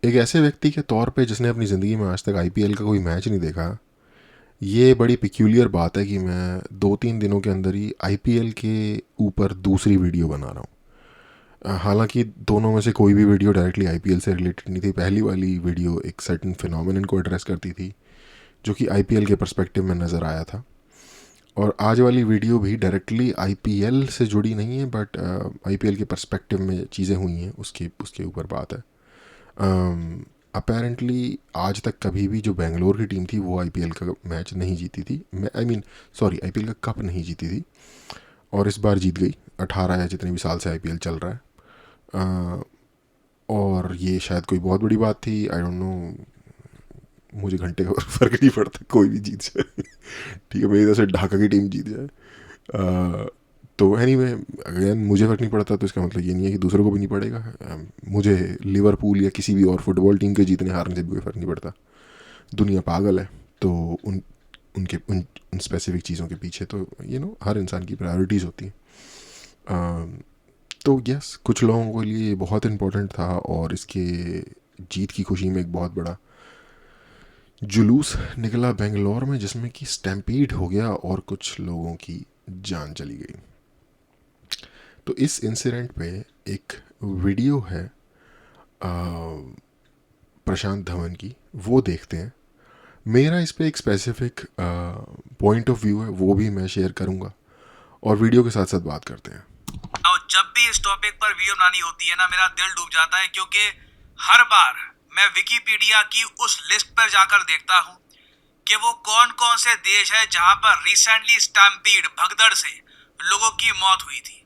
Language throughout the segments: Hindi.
एक ऐसे व्यक्ति के तौर पे जिसने अपनी ज़िंदगी में आज तक आईपीएल का कोई मैच नहीं देखा, ये बड़ी पिक्यूलियर बात है कि मैं 2-3 दिनों के अंदर ही आईपीएल के ऊपर दूसरी वीडियो बना रहा हूँ। हालांकि दोनों में से कोई भी वीडियो डायरेक्टली आईपीएल से रिलेटेड नहीं थी। पहली वाली वीडियो एक सर्टेन फिनोमिनन को एड्रेस करती थी जो कि आईपीएल के पर्सपेक्टिव में नज़र आया था, और आज वाली वीडियो भी डायरेक्टली आईपीएल से जुड़ी नहीं है, बट आईपीएल के पर्सपेक्टिव में चीज़ें हुई हैं उसके उसके ऊपर बात है। अपेरेंटली आज तक कभी भी जो बेंगलोर की टीम थी वो आईपीएल का मैच नहीं जीती थी, आई मीन सॉरी, आईपीएल का कप नहीं जीती थी, और इस बार जीत गई। 18 या जितने भी साल से आईपीएल चल रहा है। और ये शायद कोई बहुत बड़ी बात थी, आई डोंट नो, मुझे घंटे का फ़र्क नहीं पड़ता, कोई भी जीत जाए। ठीक है, मेरी तरफ से ढाका की टीम जीत जाए। तो एनीवे, अगेन मुझे फ़र्क नहीं पड़ता, तो इसका मतलब ये नहीं है कि दूसरों को भी नहीं पड़ेगा। मुझे लिवरपूल या किसी भी और फुटबॉल टीम के जीतने हारने से भी कोई फ़र्क नहीं पड़ता। दुनिया पागल है, तो उन स्पेसिफिक चीज़ों के पीछे तो हर इंसान की प्रायोरिटीज़ होती हैं। तो यस, कुछ लोगों के लिए बहुत इम्पोर्टेंट था, और इसके जीत की खुशी में एक बहुत बड़ा जुलूस निकला बेंगलोर में, जिसमें कि स्टैम्पीड हो गया और कुछ लोगों की जान चली गई। तो इस इंसिडेंट पे एक वीडियो है प्रशांत धवन की, वो देखते हैं। मेरा इस पे एक स्पेसिफिक पॉइंट ऑफ व्यू है, वो भी मैं शेयर करूँगा, और वीडियो के साथ साथ बात करते हैं। और जब भी इस टॉपिक पर वीडियो बनानी होती है ना, मेरा दिल डूब जाता है, क्योंकि हर बार मैं विकिपीडिया की उस लिस्ट पर जाकर देखता हूँ कि वो कौन कौन से देश है जहां पर रिसेंटली स्टैम्पीड भगदड़ से लोगों की मौत हुई थी।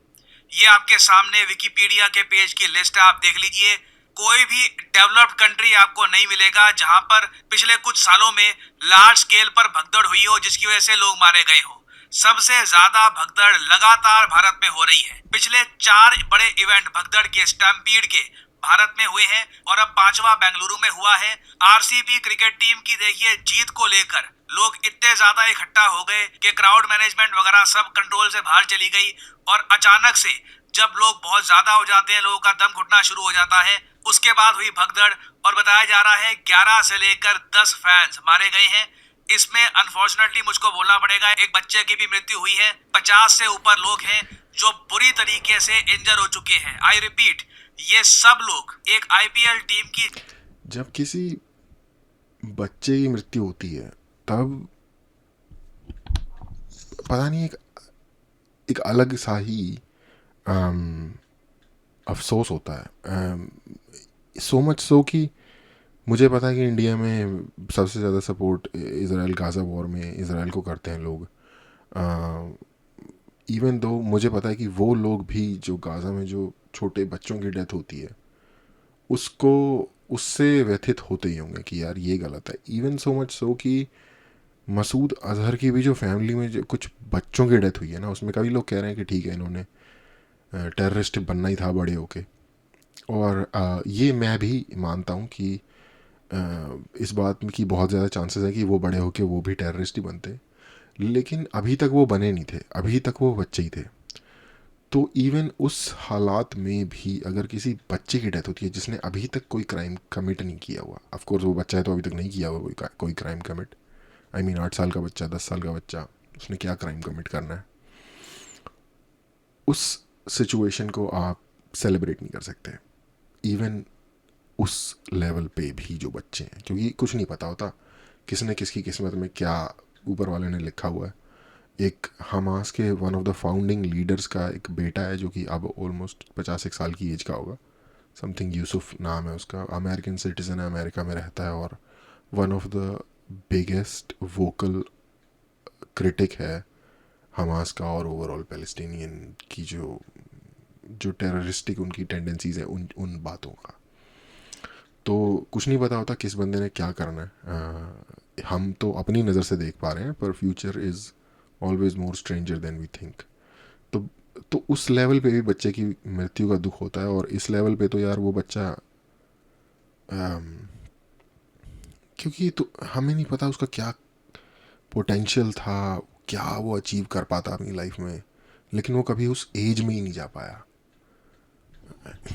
ये आपके सामने विकिपीडिया के पेज की लिस्ट है, आप देख लीजिए। कोई भी डेवलप्ड कंट्री आपको नहीं मिलेगा जहां पर पिछले कुछ सालों में लार्ज स्केल पर भगदड़ हुई हो जिसकी वजह से लोग मारे गए हो। सबसे ज्यादा भगदड़ लगातार भारत में हो रही है। पिछले 4 बड़े इवेंट भगदड़ के, स्टैम्पीड के, भारत में हुए हैं, और अब 5वां बेंगलुरु में हुआ है। आरसीबी क्रिकेट टीम की देखिए जीत को लेकर लोग इतने ज्यादा इकट्ठा हो गए कि क्राउड मैनेजमेंट वगैरह सब कंट्रोल से बाहर चली गई, और अचानक से जब लोग बहुत ज्यादा हो जाते हैं, लोगों का दम घुटना शुरू हो जाता है। उसके बाद हुई भगदड़, और बताया जा रहा है 11 से लेकर 10 फैंस मारे गए हैं। इसमें अनफॉर्चुनेटली मुझको बोलना पड़ेगा, एक बच्चे की भी मृत्यु हुई है। 50 से ऊपर लोग हैं जो बुरी तरीके से इंजर हो चुके हैं। आई रिपीट, ये सब लोग एक आईपीएल टीम की। जब किसी बच्चे की मृत्यु होती है तब पता नहीं, एक अलग सा ही अफसोस होता है। सो मच सो कि मुझे पता है कि इंडिया में सबसे ज़्यादा सपोर्ट इसराइल गाज़ा वॉर में इसराइल को करते हैं लोग। इवन दो मुझे पता है कि वो लोग भी जो गाज़ा में जो छोटे बच्चों की डेथ होती है उसको उससे व्यथित होते ही होंगे कि यार ये गलत है। इवन सो मच सो कि मसूद अजहर की भी जो फैमिली में जो कुछ बच्चों की डेथ हुई है ना, उसमें कई लोग कह रहे हैं कि ठीक है, इन्होंने टेररिस्ट बनना ही था बड़े होके। और ये मैं भी मानता हूँ कि इस बात की बहुत ज़्यादा चांसेस है कि वो बड़े होके वो भी टेररिस्ट ही बनते, लेकिन अभी तक वो बने नहीं थे, अभी तक वो बच्चे ही थे। तो इवन उस हालात में भी अगर किसी बच्चे की डेथ होती है जिसने अभी तक कोई क्राइम कमिट नहीं किया हुआ, ऑफ कोर्स वो बच्चा है तो अभी तक नहीं किया हुआ कोई क्राइम कमिट, आई मीन 8 साल का बच्चा, 10 साल का बच्चा, उसने क्या क्राइम कमिट करना है, उस सिचुएशन को आप सेलिब्रेट नहीं कर सकते। इवन उस लेवल पे भी जो बच्चे हैं, क्योंकि कुछ नहीं पता होता किसने किसकी किस्मत में क्या ऊपर वाले ने लिखा हुआ है। एक हमास के one of the founding leaders का एक बेटा है जो कि अब ऑलमोस्ट 50 साल की एज का होगा, समथिंग यूसुफ नाम है उसका, अमेरिकन सिटीज़न है, अमेरिका में रहता है, और one of the biggest vocal critic है हमास का और ओवरऑल पैलेस्टीनियन की जो जो टेररिस्टिक उनकी टेंडेंसीज है उन बातों का। तो कुछ नहीं पता होता किस बंदे ने क्या करना है। हम तो अपनी नज़र से देख पा रहे हैं, पर future is always more stranger than we think. तो उस लेवल पे भी बच्चे की मृत्यु का दुख होता है, और इस लेवल पे तो यार वो बच्चा क्योंकि तो हमें नहीं पता उसका क्या पोटेंशियल था, क्या वो अचीव कर पाता अपनी लाइफ में, लेकिन वो कभी उस एज में ही नहीं जा पाया।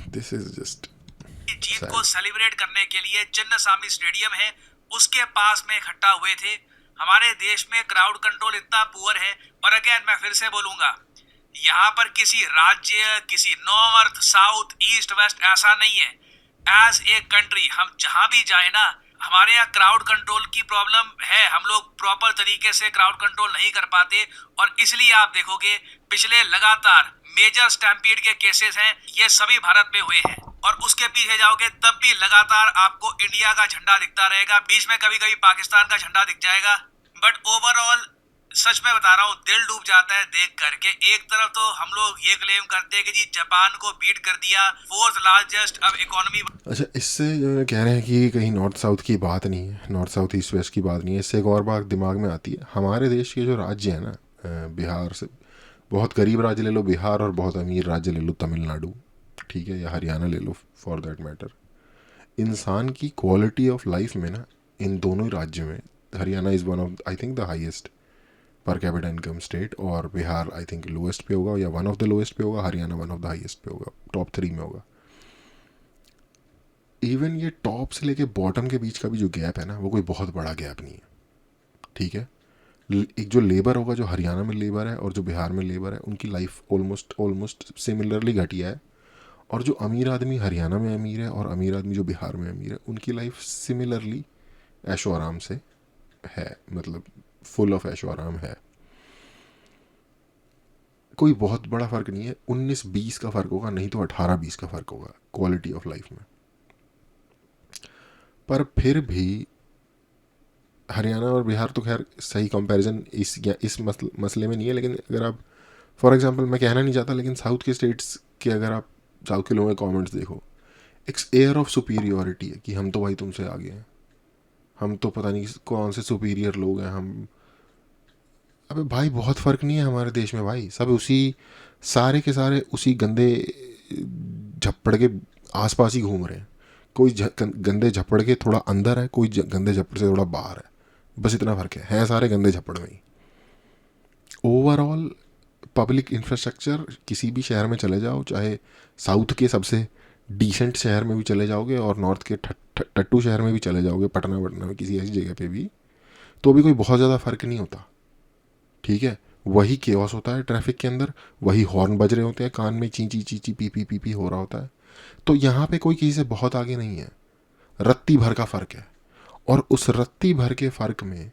दिस इज जस्ट जीत को सेलिब्रेट करने के लिए चिन्नस्वामी स्टेडियम है उसके पास में इकट्ठा हुए थे। हमारे देश में क्राउड कंट्रोल इतना पुअर है, और अगेन मैं फिर से बोलूंगा, यहाँ पर किसी राज्य, किसी नॉर्थ साउथ ईस्ट वेस्ट ऐसा नहीं है। एज ए कंट्री हम जहां भी जाए ना, हमारे यहाँ क्राउड कंट्रोल की प्रॉब्लम है। हम लोग प्रॉपर तरीके से क्राउड कंट्रोल नहीं कर पाते, और इसलिए आप देखोगे पिछले लगातार मेजर स्टैम्पीड के केसेस हैं, ये सभी भारत में हुए हैं। और उसके पीछे जाओगे तब भी लगातार आपको इंडिया का झंडा दिखता रहेगा, बीच में कभी कभी पाकिस्तान का झंडा दिख जाएगा। बट ओवरऑल सच में बता रहा हूँ, दिल डूब जाता है देख करके। एक तरफ तो हम लोग ये क्लेम करते हैं कि जी जापान को बीट कर दिया, फोर्थ लार्जेस्ट अब इकोनॉमी। अच्छा, इससे जो कह रहे हैं कि कहीं नॉर्थ साउथ की बात नहीं है, नॉर्थ साउथ ईस्ट वेस्ट की बात नहीं है, इससे एक और बात दिमाग में आती है। हमारे देश के जो राज्य हैं ना, बिहार से बहुत गरीब राज्य ले लो बिहार, और बहुत अमीर राज्य ले लो तमिलनाडु, ठीक है, या हरियाणा ले लो फॉर दैट मैटर। इंसान की क्वालिटी ऑफ लाइफ में ना, इन दोनों ही राज्यों में Haryana is one of I think the highest per capita income state, और बिहार आई थिंक लोएस्ट पे होगा, या वन ऑफ द लोएस्ट पे होगा, Haryana one of the highest पे होगा, टॉप 3 में होगा। इवन ये टॉप से लेके बॉटम के बीच का भी जो गैप है ना, वो कोई बहुत बड़ा गैप नहीं है, ठीक है। एक जो लेबर होगा, जो हरियाणा में लेबर है और जो बिहार में लेबर है, उनकी लाइफ ऑलमोस्ट सिमिलरली घटिया है। और जो अमीर आदमी हरियाणा में अमीर है और अमीर आदमी जो बिहार में अमीर है, उनकी लाइफ सिमिलरली ऐशो आराम से है, मतलब फुल ऑफ ऐशो आराम है। कोई बहुत बड़ा फ़र्क नहीं है, 19-20 का फ़र्क होगा, नहीं तो 18-20 का फ़र्क होगा क्वालिटी ऑफ लाइफ में। पर फिर भी हरियाणा और बिहार तो खैर सही कंपैरिजन इस मसले में नहीं है। लेकिन अगर आप फॉर एग्जांपल, मैं कहना नहीं चाहता, लेकिन साउथ के स्टेट्स के अगर आप साउथ के लोगों के कमेंट्स देखो, एक एयर ऑफ सुपीरियोरिटी है कि हम तो भाई तुमसे आगे हैं, हम तो पता नहीं कौन से सुपीरियर लोग हैं हम। अबे भाई बहुत फ़र्क नहीं है हमारे देश में भाई, सब उसी सारे के सारे उसी गंदे झप्पड़ के आसपास ही घूम रहे हैं। कोई गंदे झप्पड़ के थोड़ा अंदर है, कोई गंदे झप्पड़ से थोड़ा बाहर है, बस इतना फ़र्क है सारे गंदे झप्पड़ में ही। ओवरऑल पब्लिक इंफ्रास्ट्रक्चर किसी भी शहर में चले जाओ, चाहे साउथ के सबसे डिसेंट शहर में भी चले जाओगे और नॉर्थ के टट्टू शहर में भी चले जाओगे, पटना में किसी ऐसी जगह पे भी, तो भी कोई बहुत ज़्यादा फ़र्क नहीं होता, ठीक है। वही केओस होता है ट्रैफिक के अंदर, वही हॉर्न बज रहे होते हैं कान में, ची ची ची ची पी पी पी पी हो रहा होता है। तो यहाँ पे कोई किसी से बहुत आगे नहीं है, रत्ती भर का फ़र्क है। और उस रत्ती भर के फ़र्क में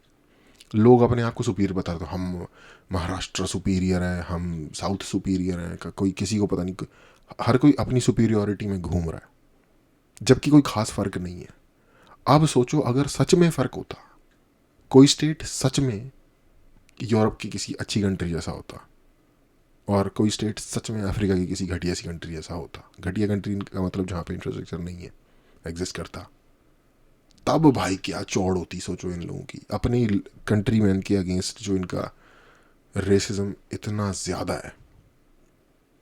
लोग अपने आप को सुपीरियर बताते हैं, हम महाराष्ट्र सुपीरियर है, हम साउथ सुपीरियर हैं, कोई किसी को पता नहीं, हर कोई अपनी सुपीरियोरिटी में घूम रहा है, जबकि कोई ख़ास फ़र्क नहीं है। अब सोचो अगर सच में फ़र्क होता, कोई स्टेट सच में यूरोप की किसी अच्छी कंट्री जैसा होता, और कोई स्टेट सच में अफ्रीका की किसी घटिया सी कंट्री जैसा होता, घटिया कंट्री का मतलब जहाँ पे इंफ्रास्ट्रक्चर नहीं है, एग्जिस्ट करता, तब भाई क्या चौड़ होती सोचो इन लोगों की। अपनी कंट्री मैन के अगेंस्ट जो इनका रेसिज्म इतना ज़्यादा है,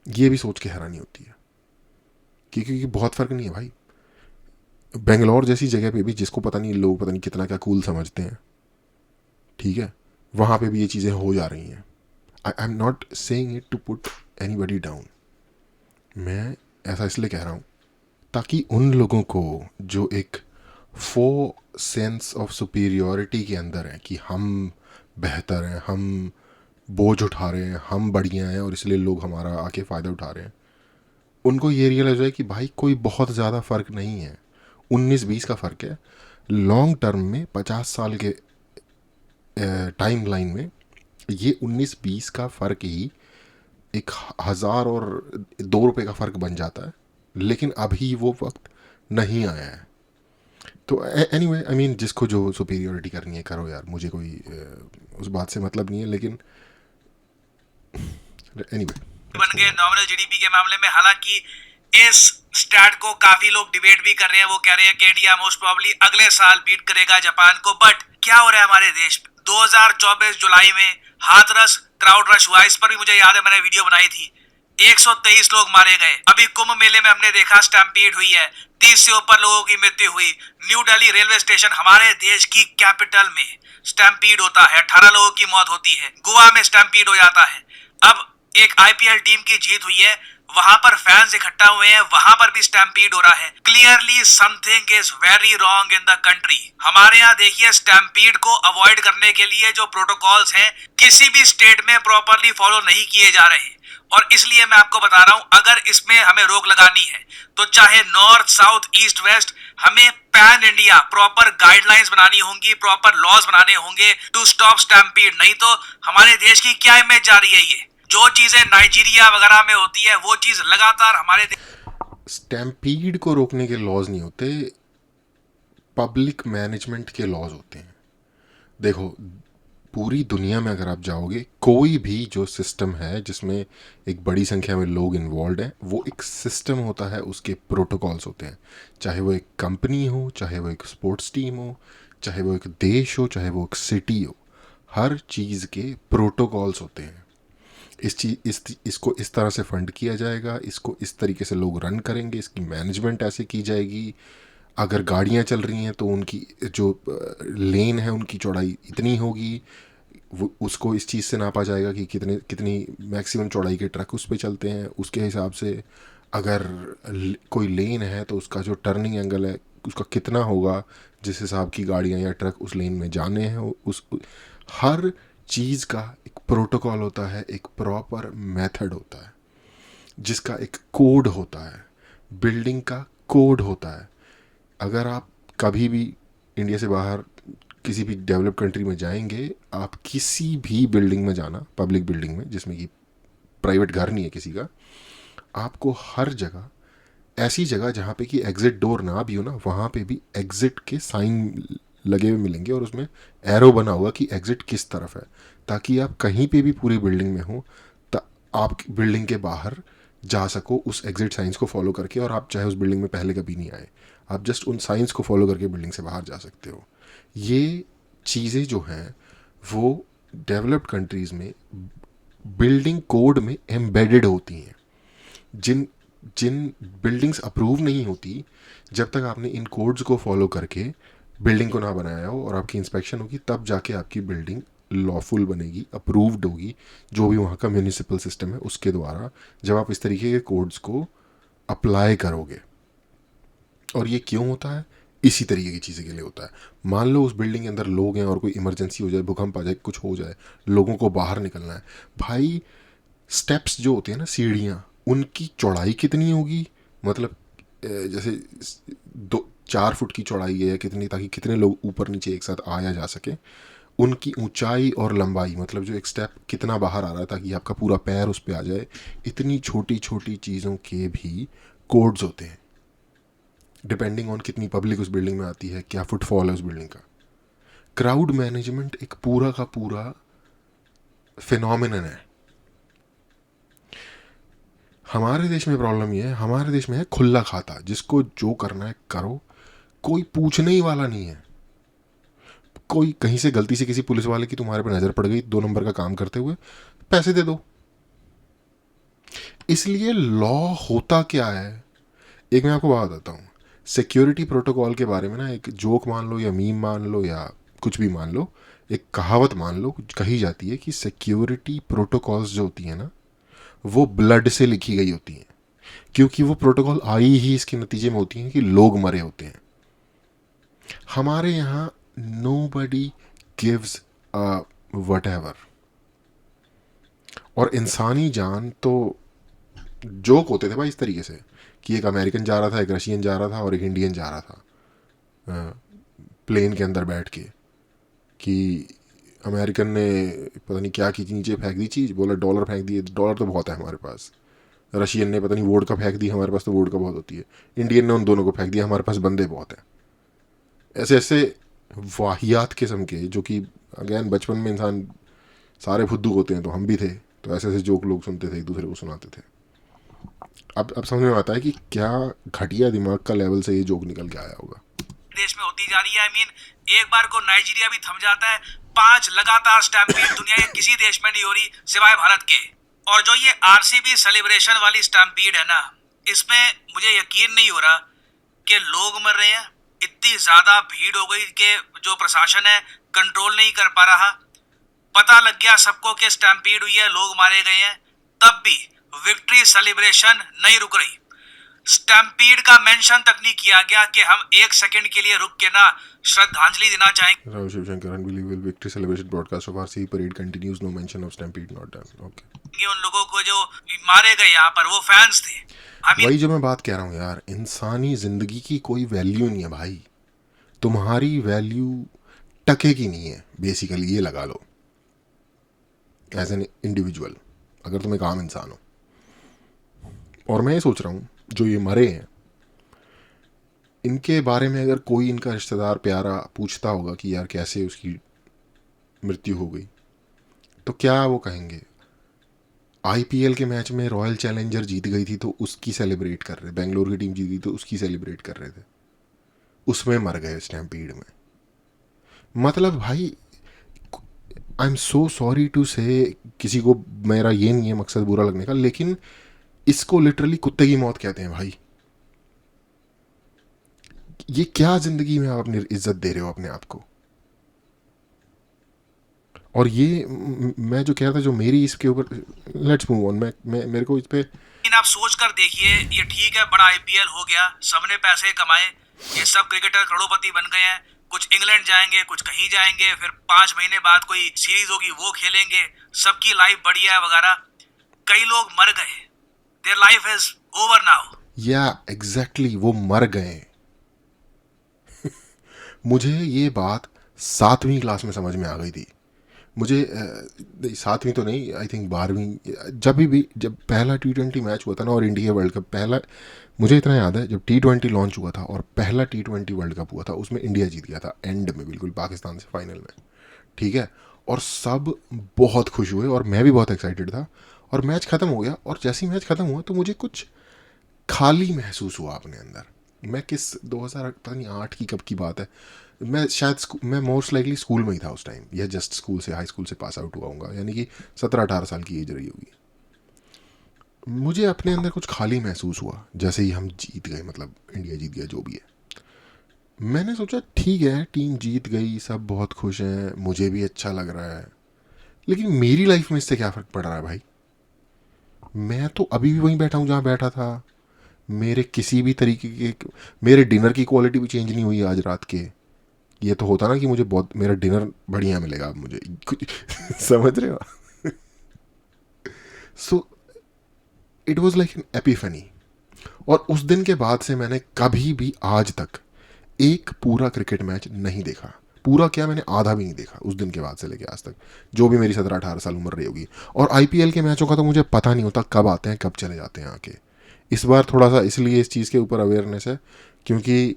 ये भी सोच के हैरानी होती है, क्योंकि बहुत फ़र्क नहीं है भाई। बेंगलोर जैसी जगह पे भी, जिसको पता नहीं लोग पता नहीं कितना क्या कूल समझते हैं, ठीक है, वहाँ पे भी ये चीज़ें हो जा रही हैं। I am not saying it to put anybody down, मैं ऐसा इसलिए कह रहा हूँ ताकि उन लोगों को जो एक सेंस ऑफ सुपीरियोरिटी के अंदर है कि हम बेहतर हैं, हम बोझ उठा रहे हैं, हम बढ़िया हैं और इसलिए लोग हमारा आके फ़ायदा उठा रहे हैं, उनको ये रियलाइज है कि भाई कोई बहुत ज़्यादा फ़र्क नहीं है, 19-20 का फ़र्क है। लॉन्ग टर्म में 50 साल के टाइम लाइन में ये 19-20 का फ़र्क ही 1000 और 2 रुपये का फ़र्क बन जाता है, लेकिन अभी वो वक्त नहीं आया है। तो एनीवे आई मीन, जिसको जो सुपीरियोरिटी करनी है करो यार, मुझे कोई उस बात से मतलब नहीं है, लेकिन एनीवे बन गए नॉमिनल जीडीपी के मामले में। हालांकि इस स्टैट को काफी लोग डिबेट भी कर रहे हैं, वो कह रहे हैं कि इंडिया मोस्ट प्रोबेबली अगले साल बीट करेगा जापान को। बट क्या हो रहा है हमारे देश में? 2024 जुलाई में हाथरस क्राउड रश हुआ, इस पर भी मुझे याद है मैंने वीडियो बनाई थी। 123 लोग मारे गए। अभी कुंभ मेले में हमने देखा स्टैम्पीड हुई है, 30 से ऊपर लोगों की मृत्यु हुई। न्यू दिल्ली रेलवे स्टेशन, हमारे देश की कैपिटल में स्टैम्पीड होता है, 18 लोगों की मौत होती है। गोवा में स्टैम्पीड हो जाता है। अब एक आईपीएल टीम की जीत हुई है, वहां पर फैंस इकट्ठा हुए हैं, वहां पर भी स्टैम्पीड हो रहा है। Clearly something is very wrong in the country. हमारे यहाँ देखिए स्टैम्पीड को अवॉइड करने के लिए जो प्रोटोकॉल्स हैं किसी भी स्टेट में प्रॉपरली फॉलो नहीं किए जा रहे, और इसलिए मैं आपको बता रहा हूं अगर इसमें हमें रोक लगानी है तो चाहे नॉर्थ साउथ ईस्ट वेस्ट, हमें पैन इंडिया प्रॉपर गाइडलाइंस बनानी होंगी, प्रॉपर लॉज बनाने होंगे टू स्टॉप स्टैम्पीड। नहीं तो हमारे देश की क्या इमेज जा रही है, ये जो चीजें नाइजीरिया वगैरह में होती है वो चीज लगातार हमारे स्टैम्पीड को रोकने के लॉज नहीं होते, पब्लिक मैनेजमेंट के लॉज होते हैं। देखो, पूरी दुनिया में अगर आप जाओगे, कोई भी जो सिस्टम है जिसमें एक बड़ी संख्या में लोग इन्वॉल्व हैं, वो एक सिस्टम होता है, उसके प्रोटोकॉल्स होते हैं। चाहे वो एक कंपनी हो, चाहे वो एक स्पोर्ट्स टीम हो, चाहे वो एक देश हो, चाहे वो एक सिटी हो, हर चीज़ के प्रोटोकॉल्स होते हैं। इसको इस तरह से फंड किया जाएगा, इसको इस तरीके से लोग रन करेंगे, इसकी मैनेजमेंट ऐसे की जाएगी। अगर गाड़ियाँ चल रही हैं तो उनकी जो लेन है उनकी चौड़ाई इतनी होगी, वो उसको इस चीज़ से नापा जाएगा कि कितनी मैक्सिमम चौड़ाई के ट्रक उस पर चलते हैं, उसके हिसाब से। अगर कोई लेन है तो उसका जो टर्निंग एंगल है उसका कितना होगा, जिस हिसाब की गाड़ियाँ या ट्रक उस लेन में जाने हैं, हर चीज़ का एक प्रोटोकॉल होता है, एक प्रॉपर मेथड होता है, जिसका एक कोड होता है, बिल्डिंग का कोड होता है। अगर आप कभी भी इंडिया से बाहर किसी भी डेवलप कंट्री में जाएंगे, आप किसी भी बिल्डिंग में जाना, पब्लिक बिल्डिंग में जिसमें कि प्राइवेट घर नहीं है किसी का, आपको हर जगह, ऐसी जगह जहाँ पे कि एग्ज़िट डोर ना भी हो ना, वहाँ पे भी एग्ज़िट के साइन लगे हुए मिलेंगे और उसमें एरो बना हुआ कि एग्ज़िट किस तरफ है, ताकि आप कहीं पे भी पूरी बिल्डिंग में हो तो आप बिल्डिंग के बाहर जा सको उस एग्ज़िट साइंस को फॉलो करके, और आप चाहे उस बिल्डिंग में पहले कभी नहीं आए, आप जस्ट उन साइंस को फॉलो करके बिल्डिंग से बाहर जा सकते हो। ये चीज़ें जो हैं वो डेवलप्ड कंट्रीज़ में बिल्डिंग कोड में एम्बेडेड होती हैं। जिन जिन बिल्डिंग्स अप्रूव नहीं होती, जब तक आपने इन कोड्स को फॉलो करके बिल्डिंग को ना बनाया हो और आपकी इंस्पेक्शन होगी, तब जाके आपकी बिल्डिंग लॉफुल बनेगी, अप्रूव्ड होगी, जो भी वहाँ का म्यूनिसिपल सिस्टम है उसके द्वारा, जब आप इस तरीके के कोड्स को अप्लाई करोगे। और ये क्यों होता है? इसी तरीके की चीज़ें के लिए होता है। मान लो उस बिल्डिंग के अंदर लोग हैं और कोई इमरजेंसी हो जाए, भूकंप आ जाए, कुछ हो जाए, लोगों को बाहर निकलना है, भाई स्टेप्स जो होते हैं ना, सीढ़ियाँ, उनकी चौड़ाई कितनी होगी? मतलब जैसे 4 फुट की चौड़ाई है या कितनी, ताकि कितने लोग ऊपर नीचे एक साथ आया जा सके। उनकी ऊंचाई और लंबाई, मतलब जो एक स्टेप कितना बाहर आ रहा है ताकि आपका पूरा पैर उस पर आ जाए, इतनी छोटी छोटी चीज़ों के भी कोड्स होते हैं, डिपेंडिंग ऑन कितनी पब्लिक उस बिल्डिंग में आती है, क्या फुटफॉल है उस बिल्डिंग का। क्राउड मैनेजमेंट एक पूरा का पूरा फिनोमिनन है। हमारे देश में प्रॉब्लम ये है, हमारे देश में है खुला खाता, जिसको जो करना है करो, कोई पूछने ही वाला नहीं है। कोई कहीं से गलती से किसी पुलिस वाले की तुम्हारे पर नज़र पड़ गई 2 नंबर का काम करते हुए, पैसे दे दो। इसलिए लॉ होता क्या है, एक मैं आपको बात बताता हूँ। सिक्योरिटी प्रोटोकॉल के बारे में ना, एक जोक मान लो या मीम मान लो या कुछ भी मान लो, एक कहावत मान लो, कही जाती है कि सिक्योरिटी प्रोटोकॉल्स जो होती हैं ना, वो ब्लड से लिखी गई होती हैं, क्योंकि वो प्रोटोकॉल आई ही इसके नतीजे में होती हैं कि लोग मरे होते हैं। हमारे यहाँ nobody gives a whatever। और इंसानी जान तो जोक होते थे भाई इस तरीके से कि एक अमेरिकन जा रहा था, एक रशियन जा रहा था और एक इंडियन जा रहा था प्लेन के अंदर बैठ के, कि अमेरिकन ने पता नहीं क्या की, नीचे फेंक दी चीज़, बोला डॉलर फेंक दिए, डॉलर तो बहुत है हमारे पास। रशियन ने पता नहीं वोडका फेंक दी, हमारे पास तो वोडका बहुत होती है। इंडियन ने उन दोनों को फेंक दिया, हमारे पास बंदे बहुत हैं। ऐसे ऐसे वाहियात किस्म के, जो कि अगेन बचपन में इंसान सारे फुद्दू होते हैं, तो हम भी थे, तो ऐसे ऐसे जोक लोग सुनते थे, एक दूसरे को सुनाते थे। अब समझ में आता है कि क्या घटिया दिमाग का लेवल से ये जोक निकल के आया होगा। देश में होती जा रही है। एक बार को नाइजीरिया भी थम जाता है, 5 लगातार स्टैम्पीड दुनिया के किसी देश में नहीं हो रही सिवाय भारत के। और जो ये आरसीबी सेलिब्रेशन वाली स्टैम्पीड है ना, इसमें मुझे यकीन नहीं हो रहा कि लोग मर रहे हैं। इतनी ज्यादा भीड़ हो गई कि जो प्रशासन है कंट्रोल नहीं कर पा रहा। पता लग गया सबको कि स्टैम्पीड हुई है, लोग मारे गए हैं, तब भी विक्ट्री सेलिब्रेशन नहीं रुक रही। स्टैम्पीड का मेंशन तक नहीं किया गया कि हम एक सेकंड के लिए रुक के ना श्रद्धांजलि देना चाहेंगे। Rao Shivshankar, unbelievable victory celebration broadcast of RCB parade continues. No mention of stampede not done. Okay. उन लोगों को जो मारे गए यहाँ पर वो फैंस थे। वही जो मैं बात कह रहा हूँ यार, इंसानी जिंदगी की कोई वैल्यू नहीं है भाई। तुम्हारी वैल्यू टके की नहीं है बेसिकली, ये लगा लो एज एन इंडिविजुअल, अगर तुम एक आम इंसान हो। और मैं ये सोच रहा हूँ जो ये मरे हैं इनके बारे में अगर कोई इनका रिश्तेदार प्यारा पूछता होगा कि यार कैसे उसकी मृत्यु हो गई, तो क्या वो कहेंगे आईपीएल के मैच में रॉयल चैलेंजर जीत गई थी तो उसकी सेलिब्रेट कर रहे, बेंगलोर की टीम जीत गई तो उसकी सेलिब्रेट कर रहे थे, उसमें मर गए स्टैम्पीड में। मतलब भाई I am so sorry to say, किसी को मेरा ये नहीं है मकसद बुरा लगने का, लेकिन इसको लिटरली कुत्ते की मौत कहते हैं भाई। ये क्या जिंदगी में आप अपनी इज्जत दे रहे हो अपने आप को। और ये मैं जो कह रहा था जो मेरी इसके ऊपर, लेट्स मूव ऑन, मैं मेरे को इस पे, लेकिन आप सोच कर देखिए, ये ठीक है बड़ा आईपीएल हो गया, सबने पैसे कमाए, ये सब क्रिकेटर करोड़पति बन गए हैं, कुछ इंग्लैंड जाएंगे कुछ कहीं जाएंगे, फिर 5 महीने बाद कोई सीरीज होगी वो खेलेंगे, सबकी लाइफ बढ़िया है वगैरह। कई लोग मर गए, their life is over now. या एग्जैक्टली वो मर गए। मुझे ये बात 7वीं क्लास में समझ में आ गई थी। मुझे 7वीं तो नहीं, आई थिंक 12वीं, जब पहला T20 मैच हुआ था ना और इंडिया वर्ल्ड कप पहला, मुझे इतना याद है जब T20 लॉन्च हुआ था और पहला T20 वर्ल्ड कप हुआ था उसमें इंडिया जीत गया था एंड में बिल्कुल पाकिस्तान से फाइनल में, ठीक है। और सब बहुत खुश हुए और मैं भी बहुत एक्साइटेड था। और मैच ख़त्म हो गया और जैसे ही मैच ख़त्म हुआ तो मुझे कुछ खाली महसूस हुआ अपने अंदर। मैं किस 2000 पता नहीं 8 की कब की बात है, मैं शायद मैं मोस्ट लाइकली स्कूल में ही था उस टाइम, या जस्ट स्कूल से हाई स्कूल से पास आउट हुआ हूँ, यानी कि 17-18 साल की एज रही होगी। मुझे अपने अंदर कुछ खाली महसूस हुआ जैसे ही हम जीत गए, मतलब इंडिया जीत गया जो भी है। मैंने सोचा ठीक है टीम जीत गई, सब बहुत खुश हैं, मुझे भी अच्छा लग रहा है, लेकिन मेरी लाइफ में इससे क्या फ़र्क पड़ रहा है भाई। मैं तो अभी भी वहीं बैठा हूँ जहाँ बैठा था। मेरे किसी भी तरीके के, मेरे डिनर की क्वालिटी भी चेंज नहीं हुई आज रात के। ये तो होता ना कि मुझे बहुत मेरा डिनर बढ़िया मिलेगा अब मुझे कुछ समझ रहे हो। So it was like an Epiphany. और उस दिन के बाद से मैंने कभी भी आज तक एक पूरा क्रिकेट मैच नहीं देखा। पूरा क्या, मैंने आधा भी नहीं देखा उस दिन के बाद से लेके आज तक, जो भी मेरी 17-18 साल उम्र रही होगी। और आईपीएल के मैचों का तो मुझे पता नहीं होता कब आते हैं कब चले जाते हैं आके। इस बार थोड़ा सा इसलिए इस चीज़ के ऊपर अवेयरनेस है क्योंकि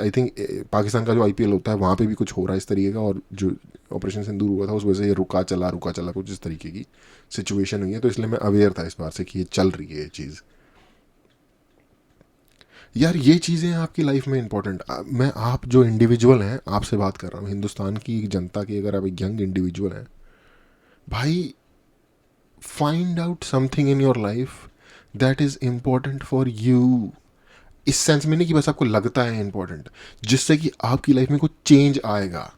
आई थिंक पाकिस्तान का जो आईपीएल होता है वहाँ पे भी कुछ हो रहा है इस तरीके का, और जो ऑपरेशन सिंदूर हुआ था उस वजह से ये रुका चला कुछ इस तरीके की सिचुएशन हुई है। तो इसलिए मैं अवेयर था इस बार से कि ये चल रही है ये चीज़। यार ये चीज़ें आपकी लाइफ में इंपॉर्टेंट, मैं आप जो इंडिविजुअल हैं आपसे बात कर रहा हूँ, हिंदुस्तान की जनता की, अगर आप एक यंग इंडिविजुअल हैं भाई, find out something in your life that is important for you. इस सेंस में नहीं कि बस आपको लगता है इम्पोर्टेंट, जिससे कि आपकी लाइफ में कुछ चेंज आएगा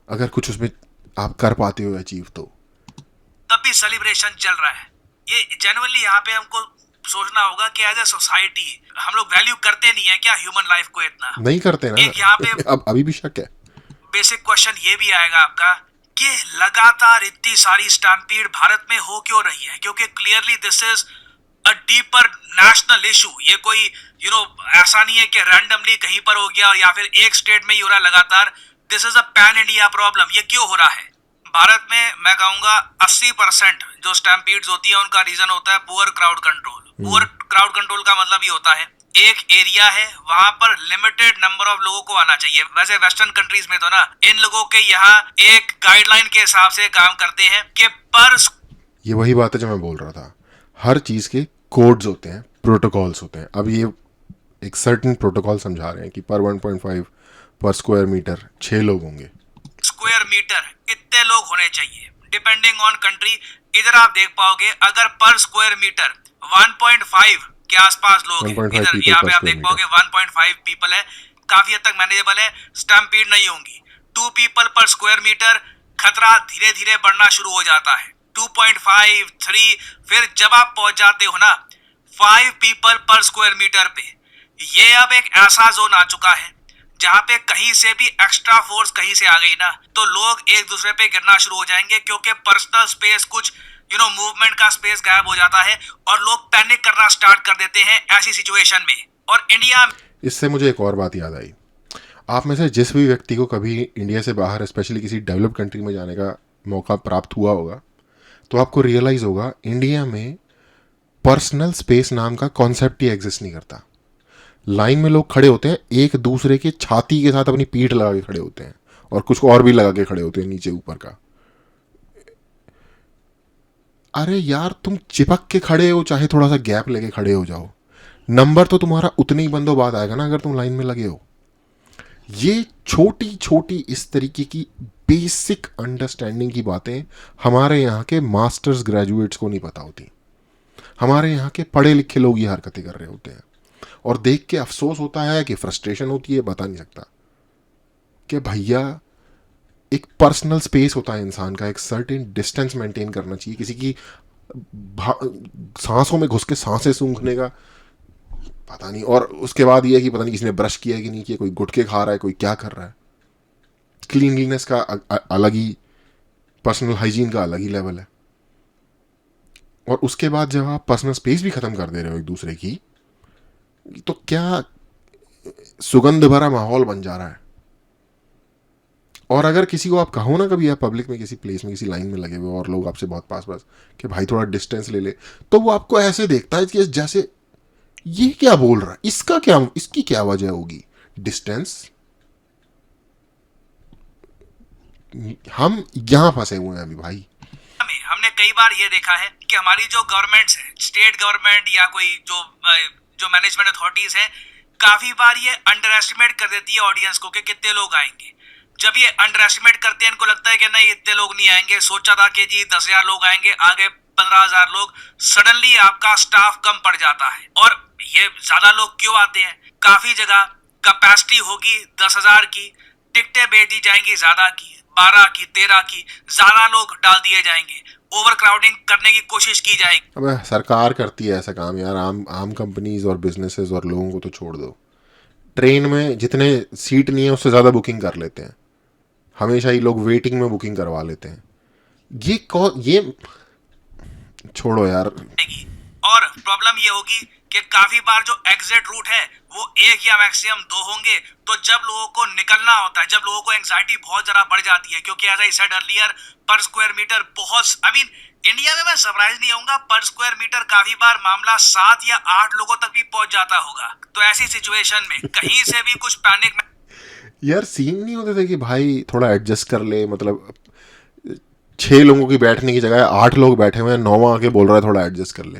अगर कुछ उसमें आप कर पाते हो अचीव। तो तब भी सेलिब्रेशन चल रहा है। ये जेन्युइनली यहाँ पे हमको सोचना होगा कि एज ए सोसाइटी हम लोग वैल्यू करते नहीं है क्या ह्यूमन लाइफ को, इतना नहीं करते ना। एक यहाँ पे अब अभी भी शक है। बेसिक क्वेश्चन ये भी आएगा आपका कि लगातार इतनी सारी स्टैम्पीड भारत में हो क्यों रही है, क्योंकि clearly this is a deeper national issue. ये कोई ऐसा नहीं है कि रैंडमली कहीं पर हो गया या फिर एक स्टेट में ही हो रहा है लगातार। This is a pan India problem. ये क्यों हो रहा है भारत में? मैं कहूंगा 80% जो स्टैम्पीड्स होती है उनका रीजन होता है poor crowd control. Poor crowd control का मतलब ये होता है एक एरिया है वहां पर लिमिटेड नंबर ऑफ लोगों को आना चाहिए। वैसे वेस्टर्न कंट्रीज में तो ना इन लोगों के यहाँ एक गाइडलाइन के हिसाब से काम करते हैं कि पर, ये वही बात है जो मैं बोल रहा था, हर चीज़ के कोड्स होते हैं, प्रोटोकॉल्स होते हैं। अब ये एक सर्टेन प्रोटोकॉल समझा रहे हैं कि पर 1.5 पर स्क्वायर मीटर 6 लोग होंगे, स्क्वायर मीटर इतने लोग होने चाहिए डिपेंडिंग ऑन कंट्री। इधर आप देख पाओगे अगर पर स्क्वायर मीटर 1.5 के आसपास लोग हैं, इधर यहाँ पे आप देख पाओगे 1.5 पीपल है, काफी हद तक मैनेजेबल है, स्टैम्पीड नहीं होंगी। 2 पीपल पर स्क्वायर मीटर खतरा धीरे धीरे बढ़ना शुरू हो जाता है। 2.5, 3, फिर जब आप पहुंच जाते हो ना 5 पीपल पर स्क्वायर मीटर पे, ये अब एक ऐसा जोन आ चुका है जहां पे कहीं से भी एक्स्ट्रा फोर्स कहीं से आ गई ना तो लोग एक दूसरे पे गिरना शुरू हो जाएंगे, क्योंकि पर्सनल स्पेस कुछ मूवमेंट का स्पेस गायब हो जाता है और लोग पैनिक करना स्टार्ट कर देते हैं ऐसी सिचुएशन में। और इंडिया में इससे मुझे एक और बात याद आई। आप में से जिस भी व्यक्ति को कभी इंडिया से बाहर स्पेशली किसी डेवलप्ड कंट्री में जाने का मौका प्राप्त हुआ होगा तो आपको रियलाइज़ होगा इंडिया में पर्सनल स्पेस नाम का कॉन्सेप्ट ही एग्जिस्ट नहीं करता। लाइन में लोग खड़े होते हैं, एक दूसरे की छाती के साथ अपनी पीठ लगा के खड़े होते हैं और कुछ और भी लगा के खड़े होते हैं नीचे ऊपर का। अरे यार तुम चिपक के खड़े हो चाहे थोड़ा सा गैप लेके खड़े हो जाओ, नंबर तो तुम्हारा उतने ही बंदों बाद आएगा ना अगर तुम लाइन में लगे हो। ये छोटी छोटी इस तरीके की बेसिक अंडरस्टैंडिंग की बातें हमारे यहाँ के मास्टर्स ग्रेजुएट्स को नहीं पता होती। हमारे यहाँ के पढ़े लिखे लोग ये हरकतें कर रहे होते हैं और देख के अफसोस होता है कि फ्रस्ट्रेशन होती है, बता नहीं सकता कि भैया एक पर्सनल स्पेस होता है इंसान का, एक सर्टेन डिस्टेंस मेंटेन करना चाहिए। किसी की सांसों में घुस के सांसें सूंघने का पता नहीं, और उसके बाद ये है कि पता नहीं किसी ने ब्रश किया है कि नहीं किया, कोई गुटके खा रहा है, कोई क्या कर रहा है। क्लीनलीनेस का अलग ही, पर्सनल हाइजीन का अलग ही लेवल है। और उसके बाद जब आप पर्सनल स्पेस भी खत्म कर दे रहे हो एक दूसरे की, तो क्या सुगंध भरा माहौल बन जा रहा है। और अगर किसी को आप कहो ना कभी आप पब्लिक में किसी प्लेस में किसी लाइन में लगे हुए और लोग आपसे बहुत पास पास कि भाई थोड़ा डिस्टेंस ले ले, तो वो आपको ऐसे देखता है कि जैसे ये क्या बोल रहा है, इसकी क्या वजह होगी। डिस्टेंस, हम यहां फंसे हुए हैं अभी भाई। हमने कई बार ये देखा है कि हमारी जो गवर्नमेंट्स है, स्टेट गवर्नमेंट या कोई जो मैनेजमेंट अथॉरिटीज है, काफी बार ये अंडर एस्टिमेट कर देती है ऑडियंस को कि कितने लोग आएंगे। जब ये अंडर एस्टिमेट करते हैं इनको लगता है कि नहीं इतने लोग नहीं आएंगे, सोचा था कि जी 10,000 लोग आएंगे, आगे 15,000 लोग, सडनली आपका स्टाफ कम पड़ जाता है। और ये ज्यादा लोग क्यों आते हैं, काफी जगह कैपेसिटी होगी 10,000 की, टिकटें बेच दी जाएंगी ज्यादा की, 12 की, 13 की, ज्यादा लोग डाल दिए जाएंगे, ओवर क्राउडिंग करने की कोशिश की जाएगी। अबे सरकार करती है ऐसा काम यार, आम कंपनीज और बिजनेसेस और लोगों को तो छोड़ दो। ट्रेन में जितने सीट नहीं है उससे ज़्यादा बुकिंग कर लेते हैं, हमेशा ही लोग वेटिंग में बुकिंग करवा लेते हैं। ये छोड़ो यार। और प्रॉब्लम ये होगी कि काफी बार जो एग्जिट रूट है वो एक या मैक्सिमम 2 होंगे, तो जब लोगों को निकलना होता है, जब लोगों को एंजाइटी बहुत ज्यादा बढ़ जाती है, क्योंकि एज आई सेड अर्लियर पर स्क्वायर मीटर बहुत, इंडिया में मैं सरप्राइज नहीं होऊंगा, पर स्क्वायर मीटर काफी बार मामला 7 या 8 लोगों तक भी पहुंच जाता होगा। तो ऐसी सिचुएशन में कहीं से भी कुछ पैनिक यार सीन नहीं होते थे कि भाई थोड़ा एडजस्ट कर ले, मतलब 6 लोगों की बैठने की जगह 8 लोग बैठे हुए हैं, 9वां आके बोल रहा है थोड़ा एडजस्ट कर ले।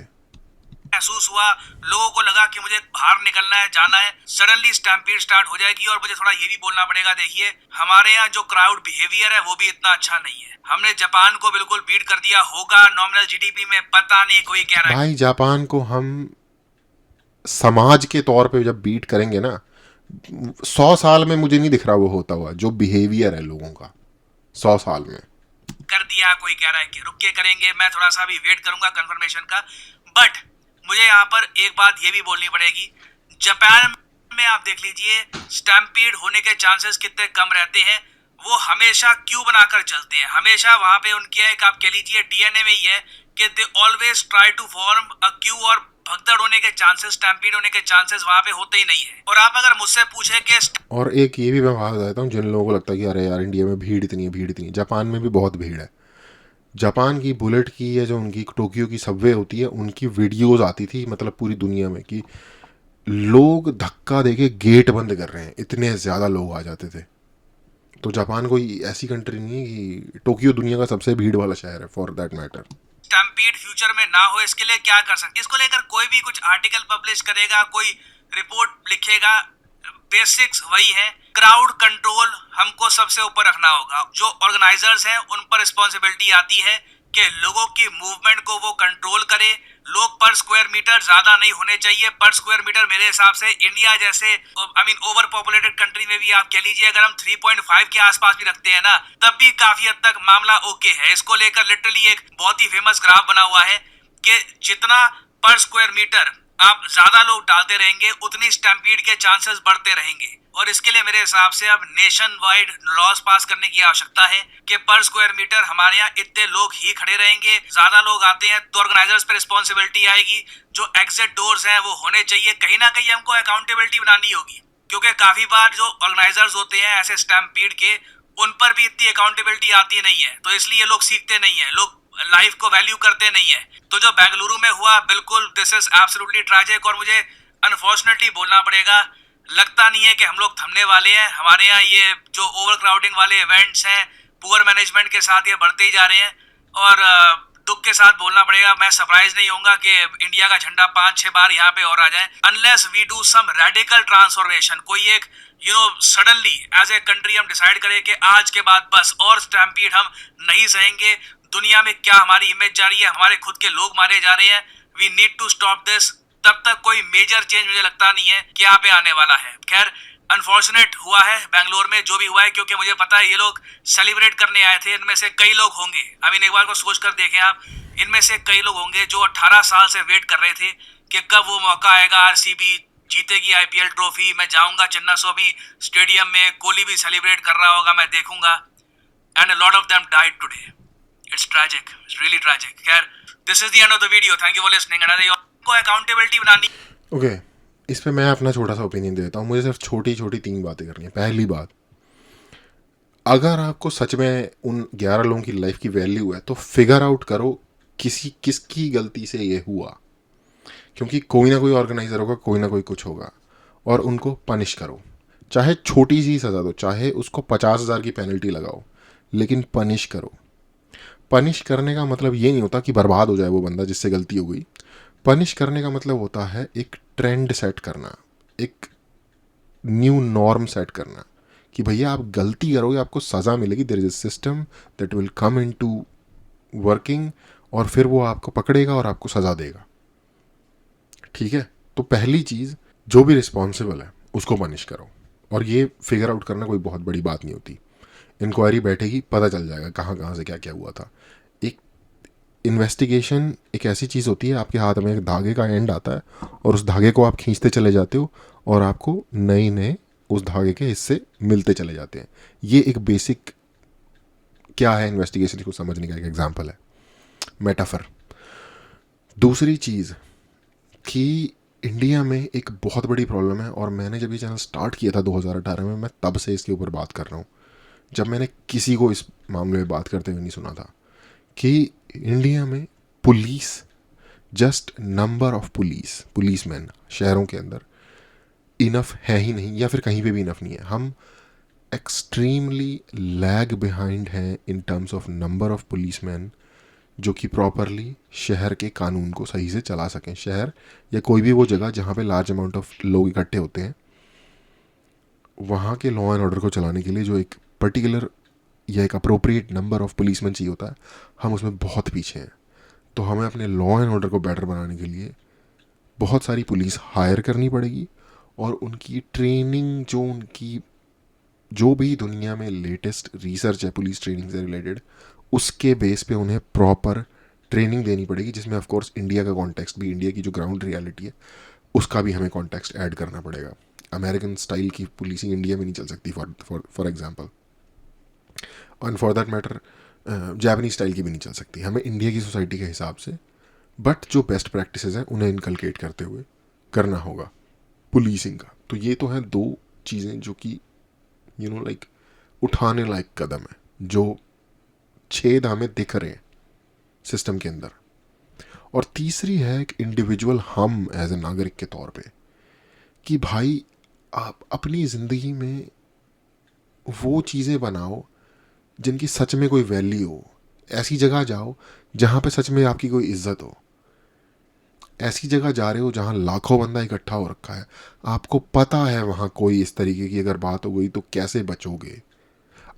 महसूस हुआ, लोगों को लगा कि मुझे बाहर निकलना है, जाना है, सडनली स्टैम्पीड स्टार्ट हो जाएगी। और मुझे थोड़ा ये भी बोलना पड़ेगा, देखिए हमारे यहाँ जो क्राउड बिहेवियर है वो भी इतना अच्छा नहीं है। हमने जापान को बिल्कुल बीट कर दिया होगा नॉमिनल जीडीपी में, पता नहीं कोई कह रहा है। भाई जापान को हम समाज के तौर पे जब बीट करेंगे ना, 100 साल में मुझे नहीं दिख रहा वो होता हुआ जो बिहेवियर है लोगों का 100 साल में कर दिया। कोई कह रहा है कि रुक के करेंगे, मैं थोड़ा सा भी वेट करूंगा कंफर्मेशन का। बट मुझे यहाँ पर एक बात ये भी बोलनी पड़ेगी, जापान में आप देख लीजिए स्टैम्पीड होने के चांसेस कितने कम रहते हैं। वो हमेशा क्यू बनाकर चलते हैं, हमेशा वहां पे उनकी एक आप कह लीजिए डीएनए में ही है कि they always try to form a queue, और भगदड़ होने के चांसेस, स्टैम्पीड होने के चांसेस वहां पे होते ही नहीं है। और आप अगर मुझसे पूछे कि और एक ये भी मैं बात बताता हूँ, जिन लोगों को लगता है कि अरे यार इंडिया में भीड़ इतनी है, जापान में भी बहुत भीड़ है। जापान की बुलेट की या जो उनकी टोक्यो की सबवे होती है उनकी वीडियोस आती थी मतलब पूरी दुनिया में कि लोग धक्का देके गेट बंद कर रहे हैं, इतने ज़्यादा लोग आ जाते थे। तो जापान कोई ऐसी कंट्री नहीं है कि टोक्यो दुनिया का सबसे भीड़ वाला शहर है for that matter. Stampede future में ना हो इसके लिए क्या कर सकते हैं, इसको लेकर कोई भी कुछ आर्टिकल पब्लिश करेगा, कोई रिपोर्ट लिखेगा, बेसिक्स वही है, क्राउड कंट्रोल हमको सबसे ऊपर रखना होगा। जो ऑर्गेनाइजर्स हैं उन पर रिस्पॉन्सिबिलिटी आती है कि लोगों की मूवमेंट को वो कंट्रोल करे, लोग पर स्क्वायर मीटर ज्यादा नहीं होने चाहिए। पर स्क्वायर मीटर मेरे हिसाब से इंडिया जैसे ओवर पॉपुलेटेड कंट्री में भी आप कह लीजिए अगर हम 3.5 के आसपास भी रखते हैं ना, तब भी काफी हद तक मामला ओके है। इसको लेकर लिटरली एक बहुत ही फेमस ग्राफ बना हुआ है कि जितना पर स्क्वायर मीटर आप ज्यादा लोग डालते रहेंगे उतनी स्टैम्पीड के चांसेस बढ़ते रहेंगे। और इसके लिए मेरे हिसाब से अब नेशन वाइड लॉज पास करने की आवश्यकता है कि पर स्क्वायर मीटर हमारे यहाँ इतने लोग ही खड़े रहेंगे। ज्यादा लोग आते हैं तो ऑर्गेनाइजर्स पे रिस्पॉन्सिबिलिटी आएगी, जो एग्जिट डोर्स हैं वो होने चाहिए। कहीं ना कहीं हमको अकाउंटेबिलिटी बनानी होगी, क्योंकि काफी बार जो ऑर्गेनाइजर्स होते हैं ऐसे स्टैम्पीड के, उन पर भी इतनी अकाउंटेबिलिटी आती नहीं है, तो इसलिए लोग सीखते नहीं है, लोग लाइफ को वैल्यू करते नहीं है। तो जो बेंगलुरु में हुआ, बिल्कुल दिस इज एब्सोल्युटली ट्रैजिक। और मुझे अनफॉर्चुनेटली बोलना पड़ेगा, लगता नहीं है कि हम लोग थमने वाले हैं। हमारे यहाँ ये जो ओवर क्राउडिंग वाले इवेंट्स हैं पुअर मैनेजमेंट के साथ ये बढ़ते ही जा रहे हैं। और दुख के साथ बोलना पड़ेगा, मैं सरप्राइज नहीं होऊंगा कि इंडिया का झंडा 5-6 बार यहाँ पे और आ जाए, unless we do some radical transformation. कोई एक सडनली एज ए कंट्री हम डिसाइड करें कि आज के बाद बस और स्टैम्पीड हम नहीं सहेंगे। दुनिया में क्या हमारी इमेज जा रही है, हमारे खुद के लोग मारे जा रहे हैं, we need to stop this. तब तक कोई मेजर चेंज मुझे लगता नहीं है कि यहाँ पे आने वाला है। खैर अनफॉर्चुनेट हुआ है बेंगलोर में जो भी हुआ है, क्योंकि मुझे पता है ये लोग सेलिब्रेट करने आए थे। इनमें से कई लोग होंगे, एक बार को सोच कर देखें आप, इनमें से कई लोग होंगे जो 18 साल से वेट कर रहे थे कि कब वो मौका आएगा, आरसीबी जीतेगी आईपीएल ट्रॉफी, मैं जाऊंगा चिन्ना स्वामी स्टेडियम में, कोहली भी सेलिब्रेट कर रहा होगा, मैं देखूंगा। And a lot of them died today. It's tragic, it's really tragic. खैर this is the end of the video, thank you for listening. End को अकाउंटेबिलिटी बनानी। ओके, इस पे मैं अपना छोटा सा ओपिनियन देता हूँ। मुझे सिर्फ छोटी छोटी 3 बातें करनी है। पहली बात, अगर आपको सच में उन 11 लोगों की लाइफ की वैल्यू है तो फिगर आउट करो किसकी गलती से ये हुआ, क्योंकि कोई ना कोई ऑर्गेनाइजर होगा, कोई ना कोई कुछ होगा, और उनको पनिश करो। चाहे छोटी सी सज़ा दो, चाहे उसको 50,000 की पेनल्टी लगाओ, लेकिन पनिश करो। पनिश करने का मतलब ये नहीं होता कि बर्बाद हो जाए वो बंदा जिससे गलती हो गई। पनिश करने का मतलब होता है एक ट्रेंड सेट करना, एक न्यू नॉर्म सेट करना कि भैया आप गलती करोगे आपको सज़ा मिलेगी। There is a system that will come into working, और फिर वो आपको पकड़ेगा और आपको सज़ा देगा। ठीक है, तो पहली चीज़, जो भी रिस्पॉन्सिबल है उसको पनिश करो। और ये फिगर आउट करना कोई बहुत बड़ी बात नहीं होती। इंक्वायरी बैठेगी, पता चल जाएगा कहाँ कहाँ से क्या क्या हुआ था। एक इन्वेस्टिगेशन एक ऐसी चीज़ होती है, आपके हाथ में एक धागे का एंड आता है और उस धागे को आप खींचते चले जाते हो और आपको नए नए उस धागे के हिस्से मिलते चले जाते हैं। ये एक बेसिक क्या है इन्वेस्टिगेशन को समझने का एक एग्जाम्पल है, मेटाफर। दूसरी चीज़ कि इंडिया में एक बहुत बड़ी प्रॉब्लम है, और मैंने जब ये चैनल स्टार्ट किया था 2018 में, मैं तब से इसके ऊपर बात कर रहा हूँ, जब मैंने किसी को इस मामले में बात करते हुए नहीं सुना था, कि इंडिया में police, just number of policeman शहरों के अंदर इनफ है ही नहीं, या फिर कहीं पे भी इनफ नहीं है। हम एक्सट्रीमली लैग बिहाइंड हैं in terms of number of policeman जो कि प्रॉपरली शहर के कानून को सही से चला सकें। शहर या कोई भी वो जगह जहाँ पे लार्ज अमाउंट ऑफ लोग इकट्ठे होते हैं, वहाँ के लॉ एंड ऑर्डर को चलाने के लिए जो एक पर्टिकुलर या एक अप्रोप्रिएट नंबर ऑफ पुलिसमैन चाहिए होता है, हम उसमें बहुत पीछे हैं। तो हमें अपने लॉ एंड ऑर्डर को बेटर बनाने के लिए बहुत सारी पुलिस हायर करनी पड़ेगी, और उनकी ट्रेनिंग, जो भी दुनिया में लेटेस्ट रिसर्च है पुलिस ट्रेनिंग से रिलेटेड, उसके बेस पे उन्हें प्रॉपर ट्रेनिंग देनी पड़ेगी, जिसमें ऑफ कोर्स इंडिया का कॉन्टेक्स्ट भी, इंडिया की जो ग्राउंड रियलिटी है उसका भी हमें कॉन्टेक्स्ट ऐड करना पड़ेगा। अमेरिकन स्टाइल की पुलिसिंग इंडिया में नहीं चल सकती फॉर एग्जांपल, और for that matter Japanese style की भी नहीं चल सकती। हमें इंडिया की सोसाइटी के हिसाब से बट जो बेस्ट प्रैक्टिसेस हैं उन्हें इनकलकेट करते हुए करना होगा पुलिसिंग का। तो ये तो हैं 2 चीज़ें जो कि लाइक उठाने लायक कदम है, जो छेद हमें दिख रहे हैं सिस्टम के अंदर। और तीसरी है एक इंडिविजुअल, हम एज ए नागरिक के तौर पे, कि भाई आप अपनी ज़िंदगी में वो चीज़ें बनाओ जिनकी सच में कोई वैल्यू हो। ऐसी जगह जाओ जहाँ पे सच में आपकी कोई इज्जत हो। ऐसी जगह जा रहे हो जहाँ लाखों बंदा इकट्ठा हो रखा है, आपको पता है वहाँ कोई इस तरीके की अगर बात हो गई तो कैसे बचोगे।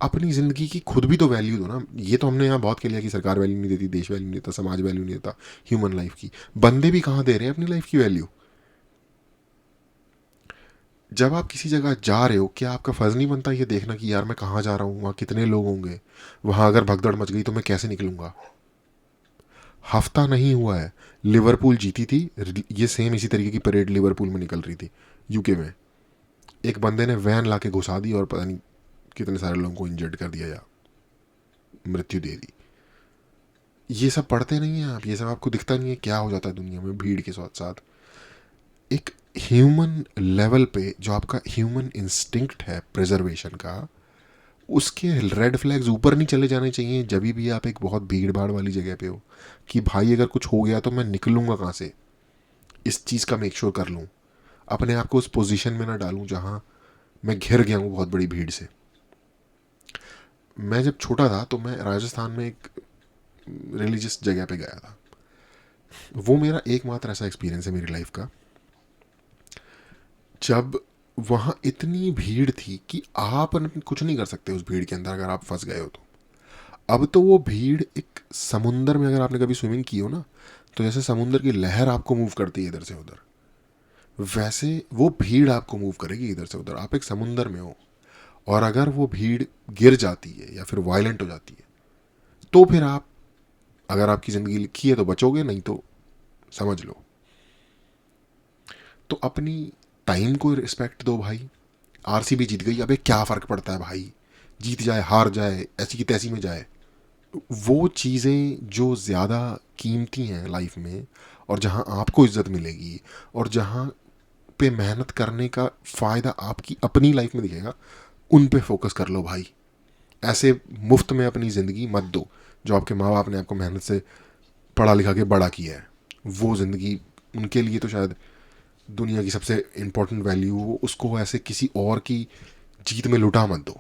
अपनी ज़िंदगी की खुद भी तो वैल्यू दो ना। ये तो हमने यहाँ बहुत कह लिया कि सरकार वैल्यू नहीं देती, देश वैल्यू नहीं देता, समाज वैल्यू नहीं देता ह्यूमन लाइफ की। बंदे भी कहाँ दे रहे हैं अपनी लाइफ की वैल्यू? जब आप किसी जगह जा रहे हो, क्या आपका फ़र्ज़ नहीं बनता ये देखना कि यार मैं कहाँ जा रहा हूँ, वहाँ कितने लोग होंगे, वहाँ अगर भगदड़ मच गई तो मैं कैसे निकलूँगा? हफ्ता नहीं हुआ है, लिवरपूल जीती थी, ये सेम इसी तरीके की परेड लिवरपूल में निकल रही थी यूके में। एक बंदे ने वैन ला के घुसा दी और पता नहीं कितने सारे लोगों को इंजर्ड कर दिया या मृत्यु दे दी। ये सब पढ़ते नहीं हैं आप? ये सब आपको दिखता नहीं है क्या हो जाता है दुनिया में भीड़ के साथ साथ? एक ह्यूमन लेवल पे जो आपका ह्यूमन इंस्टिंक्ट है प्रिजर्वेशन का, उसके रेड फ्लैग्स ऊपर नहीं चले जाने चाहिए जब भी आप एक बहुत भीड़ भाड़ वाली जगह पे हो, कि भाई अगर कुछ हो गया तो मैं निकलूंगा कहाँ से? इस चीज़ का मेक श्योर कर लूँ, अपने आप को उस पोजीशन में ना डालूं जहाँ मैं घिर गया हूँ बहुत बड़ी भीड़ से। मैं जब छोटा था तो मैं राजस्थान में एक रिलीजियस जगह पे गया था। वो मेरा एकमात्र ऐसा एक्सपीरियंस है मेरी लाइफ का, जब वहाँ इतनी भीड़ थी कि आप कुछ नहीं कर सकते उस भीड़ के अंदर अगर आप फंस गए हो तो। अब तो वो भीड़ एक समुंदर में, अगर आपने कभी स्विमिंग की हो ना, तो जैसे समुंदर की लहर आपको मूव करती है इधर से उधर, वैसे वो भीड़ आपको मूव करेगी इधर से उधर। आप एक समुंदर में हो और अगर वो भीड़ गिर जाती है या फिर वायलेंट हो जाती है तो फिर आप, अगर आपकी ज़िंदगी लिखी है तो बचोगे, नहीं तो समझ लो। तो अपनी टाइम को रिस्पेक्ट दो भाई। आरसीबी जीत गई, अबे क्या फ़र्क पड़ता है भाई, जीत जाए हार जाए ऐसी की तैसी में जाए। वो चीज़ें जो ज़्यादा कीमती हैं लाइफ में, और जहाँ आपको इज्जत मिलेगी, और जहाँ पे मेहनत करने का फ़ायदा आपकी अपनी लाइफ में दिखेगा, उन पे फोकस कर लो भाई। ऐसे मुफ्त में अपनी ज़िंदगी मत दो। जो आपके माँ बाप ने आपको मेहनत से पढ़ा लिखा के बड़ा किया है, वो ज़िंदगी उनके लिए तो शायद दुनिया की सबसे इम्पोर्टेंट वैल्यू हो, उसको ऐसे किसी और की जीत में लुटा मत दो।